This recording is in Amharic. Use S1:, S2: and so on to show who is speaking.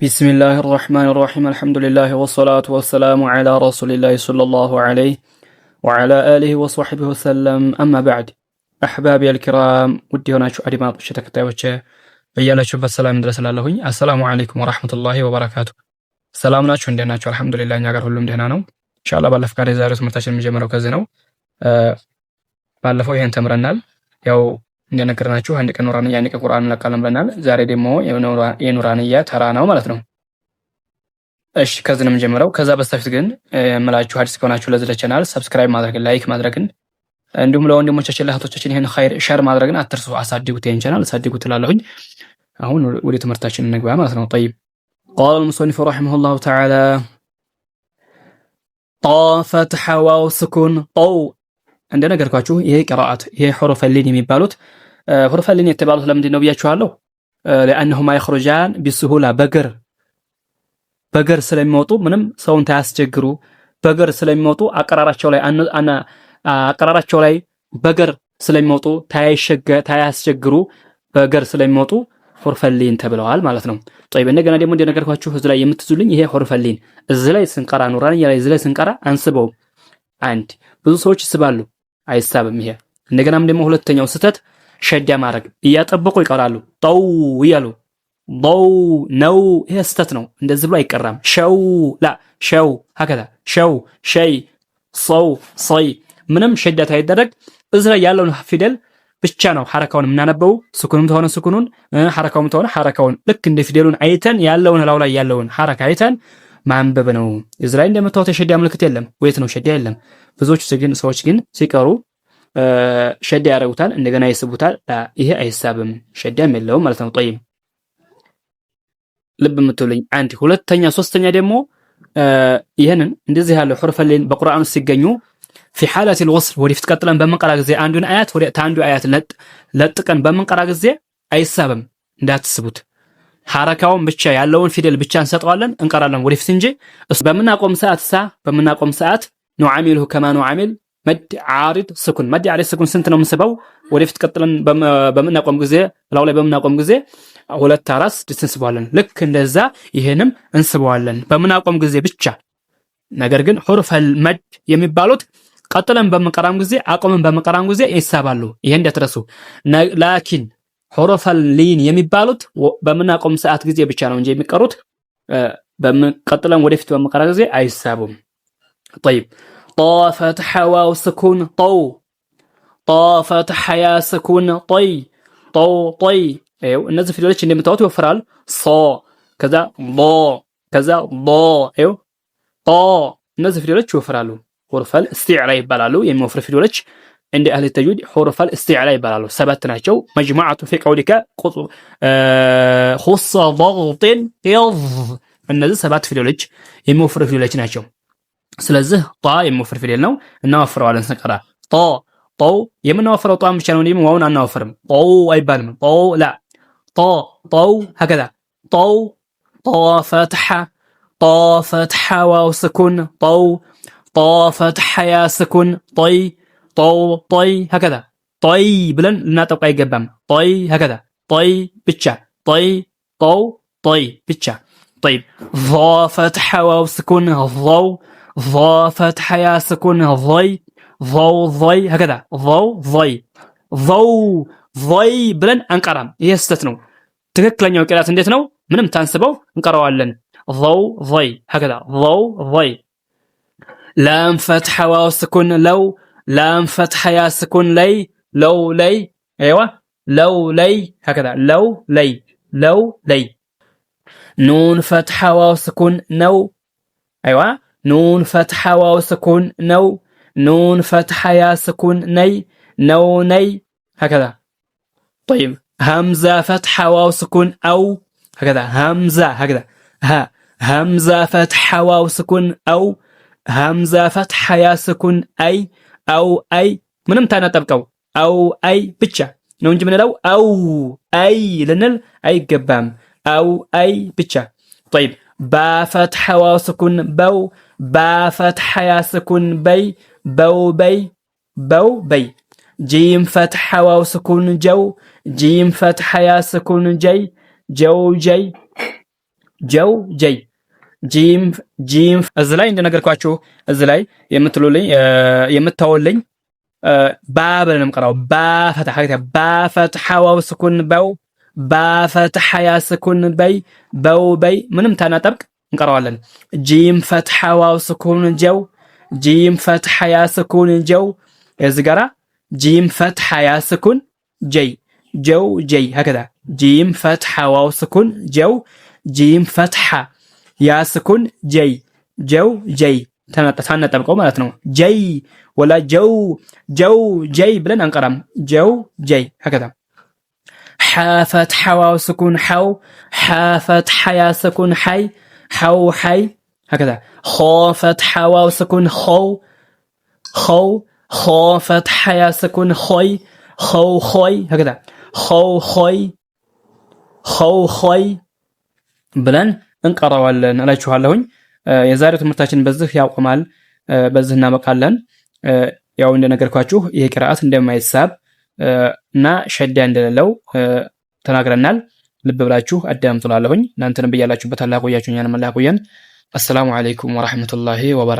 S1: بسم الله الرحمن الرحيم الحمد لله والصلاة والسلام على رسول الله صلى الله عليه وعلى آله وصحبه وسلم أما بعد أحبابي الكرام ودي هنا شو أدي ما بشتك تاوتش بيالا شوف السلام درس الله السلام عليكم ورحمة الله وبركاته سلامنا شو عندنا شو الحمد لله نجار كلهم دهنا نو إن شاء الله بالأفكار زارس مرتشل مجمرو كزنو بالفوي هن تمرنال يو እንደነገርናችሁ አንድ ቀን ኑራንያ አንድ ቀን ቁርአን እንለቃለን ብለናል። ዛሬ ደግሞ የኑራንያ ተራ ነው ማለት ነው። እሺ ከዚህ ነው የምንጀምረው። ከዛ በስተፊት ግን የምላችሁ አዲስ ከሆናችሁ ለዚህ ቻናል ሰብስክራይብ ማድረግ፣ ላይክ ማድረግን እንዲሁም ለወንድሞቻችን ለእህቶቻችን ይሄን ኸይር ሼር ማድረግን አትርሱ። አሳድጉት፣ ይሄን ቻናል አሳድጉት እላለሁኝ። አሁን ወደ ትምህርታችን እንግባ ማለት ነው። طيب قال المصنف رحمه الله تعالى طافت حواو سكون طو እንደነገርኳችሁ ይሄ ቅራአት ይሄ ሑሩፍ ሊን የሚባሉት ሑሩፍ ሊን የተባሉት ለምንድን ነው ብያችኋለሁ? لانهما يخرجان بسهوله በገር ስለሚወጡ ምንም ሰውን ታያስቸግሩ በገር ስለሚወጡ አቀራራቸው ላይ በገር ስለሚወጡ ታያስቸግሩ በገር ስለሚወጡ ሑሩፍ ሊን ተብለዋል ማለት ነው። طيب እንደገና ደግሞ እንደነገርኳችሁ እዚህ ላይ የምትዙልኝ ይሄ ሑሩፍ ሊን እዚህ ላይ ስንቀራ ኑራንያ ላይ እዚህ ላይ ስንቀራ አንስበው አንድ ብዙ ሰዎች ይስባሉ አይሳብም። ይሄ እንደገናም ደግሞ ሁለተኛው ስተት ሸዳ ማድረግ እያጠበቁ ይቀራሉ። ጠው ይያሉ ضው ነው ይሄ ስተት ነው። እንደዚህ ብሎ አይቀራም። ሸው ላ ሸው هكذا ሸው ሸይ صው صይ ምንም ሸዳ ታይደረግ እዚህ ላይ ያለውን ፊደል ብቻ ነው ሐረካውን የምናነበው። ስኩንም ተሆነ ስኩኑን ሐረካውም ተሆነ ሐረካውን ልክ እንደ ፊደሉን አይተን ያለውን ላው ላይ ያለውን ሐረካ አይተን ማንበብ ነው። እዚህ ላይ እንደምታዩት ሸዳ ምልክት የለም። ወይት ነው ሸዳ የለም። ብዙዎች ሰዎች ግን ሲቀሩ ሸዳ ያደርጉታል፣ እንደገና ይስቡታል። ይሄ አይሳብም፣ ሸዳም የለውም ማለት ነው። طيب ልብ የምትሉኝ አንድ ሁለተኛ ሶስተኛ ደግሞ ይሄንን እንደዚህ ያለው ሑሩፍ ሊን በቁርአን ውስጥ ሲገኙ في حالة الوصل ወዲፍ ተቀጥለን በመንቀራ ጊዜ አንዱን አያት ወደ አንዱ አያት ለጥቀን በመንቀራ ጊዜ አይሳብም፣ እንዳትስቡት። ሐረካውን ብቻ ያለውን ፊደል ብቻ እንሰጠዋለን እንቀራለን ወዲፍ እንጂ በምናቆም ሰዓት ኑዓሚልሁ ከማ ኑዓሚል መድ ዓሪድ ስኩን መድ ዓሪድ ስኩን ስንት ነው የምንስበው? ወዲፍ ተቀጥለን በምናቆም ጊዜ ላው ላይ በምናቆም ጊዜ ሁለት አራስ እንስበዋለን። ልክ እንደዛ ይሄንም እንስበዋለን በምናቆም ጊዜ ብቻ። ነገር ግን ሑሩፍ መድ የሚባሉት ቀጥለን በመቀራም ጊዜ አቆመን በመቀራም ጊዜ ይሳባሉ። ይሄ እንዳትረሱ። ላኪን ሑሩፍ ሊን የሚባሉት በምናቆም ሰዓት ጊዜ ብቻ ነው እንጂ የሚቀሩት በመቀጥለን ወደፊት በመቀራ ጊዜ አይሳቡም። طيب طافت حواو سكون طو طافت حيا سكون طي طو طي ايوه እነዚህ ፊደሎች እንደምታዩት ይወፍራል። ሶ ከዛ ሎ ከዛ ሎ ايوه ጦ እነዚህ ፊደሎች ይወፍራሉ። ሑሩፍ ኢስቲዕላ ይባላሉ። የሚወፍሩ ፊደሎች عند أهل التجويد حروف الاستعلاء يبالو سبت ناتشو مجموعة في قولك خص ضغط يض እነዚህ ሰባት ፊደሎች የሚወፍሩ ፊደሎች ናቸው። ስለዚህ ጣ የሚወፍር ፊደል ነው፣ እናወፍረዋለን ስንቀራ። ጦ የምናወፍረው ጣም ብቻ ነው እንዴ ዋውን አናወፍርም። ጦ አይባልም። ጦ ላ ጦ هكذا ጦ فتح واو سكون ጦ فتح يا سكون طي هكذا طي ብለን ልናጠብቅ አይገባም። طي هكذا طي ብቻ طي ብቻ طيب ضا فتح واو سكون ضا فتح يا سكون ضي هكذا ضي ብለን አንቀራም። ይሄ ስህተት ነው። ትክክለኛው ቂራት እንዴት ነው? ምንም ታንስበው እንቀራዋለን። ضي هكذا ضي لام فتح واو سكون لام فتح يا سكون لو لي ايوه لو لي هكذا لو لي نون فتح واو سكون نو ايوه نون فتح واو سكون نون فتح يا سكون ني هكذا. طيب همزة فتح واو سكون او هكذا همزة هكذا همزة فتح واو سكون او همزة فتح يا سكون أو أي ምንም ታናጠብቀው أو أي ብቻ ነው እንጂ ምንለው أو أي ልንል አይገባም። أو أي ብቻ طيب با فتح واو سكون با فتح يا سكون بو بي جيم فتح واو سكون جيم فتح يا سكون جي ጀው ጀይ ጂም ጂም እዚህ ላይ እንደነገርኳችሁ እዚህ ላይ የምታወልኝ ባ ብለን እንቀራው ባ ፈትሐ ዋው ስኩን በው ባ ፈትሐ ያ ስኩን በይ በው በይ ምንም ታናጠብቅ እንቀራዋለን። ጂም ፈትሐ ዋው ስኩን ጀው ጂም ፈትሐ ያ ስኩን ጀው እዚህ ጋራ ጂም ፈትሐ ያ ስኩን ጀይ ጀው ጀይ هكذا ጂም ፈትሐ ዋው ስኩን ጀው ጂም ፈትሐ ያ ስኩን ጀይ ጀው ጀይ ታናጠብቀው ማለት ነው። ጀይ ወላ ጀው ጀው ጀይ ብለን አንቀራም። ጀው ጀይ هكذا ሐ ፈትሐ ዋው ስኩን ሐው ሐ ፈትሐ ያ ስኩን ሐይ ሐው ሐይ هكذا ኸ ፈትሐ ዋው ስኩን ኸው ኸው ኸ ፈትሐ ያ ስኩን ኸይ ኸው ኸይ هكذا ኸው ኸይ ኸው ኸይ ብለን እንቀራዋለን እላችኋለሁኝ። የዛሬው ትምህርታችን በዚህ ያቆማል። በዚህ እናበቃለን። ያው እንደነገርኳችሁ ይሄ ቅራአት እንደማይሳብ እና ሸዳ እንደሌለው ተናግረናል። ልብ ብላችሁ አዳምጡላለሁኝ። እናንተንም በያላችሁበት አላህ ያቆያችሁ፣ እኛንም አላህ ያቆየን። አሰላሙ አለይኩም ወራህመቱላሂ ወበረካቱ።